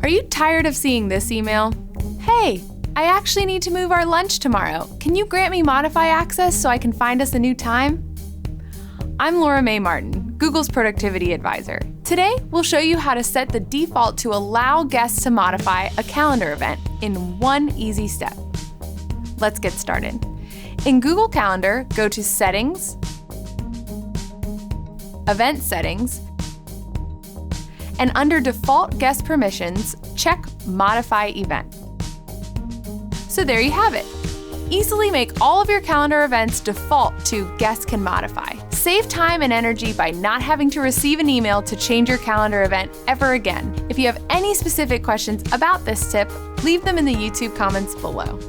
Are you tired of seeing this email? Hey, I actually need to move our lunch tomorrow. Can you grant me Modify access so I can find us a new time? I'm Mae Martin, Google's productivity advisor. Today, we'll show you how to set the default to allow guests to modify a calendar event in one easy step. Let's get started. In Google Calendar, go to Settings, Event Settings, and under Default Guest Permissions, check Modify Event. So there you have it. Easily make all of your calendar events default to Guests Can Modify. Save time and energy by not having to receive an email to change your calendar event ever again. If you have any specific questions about this tip, leave them in the YouTube comments below.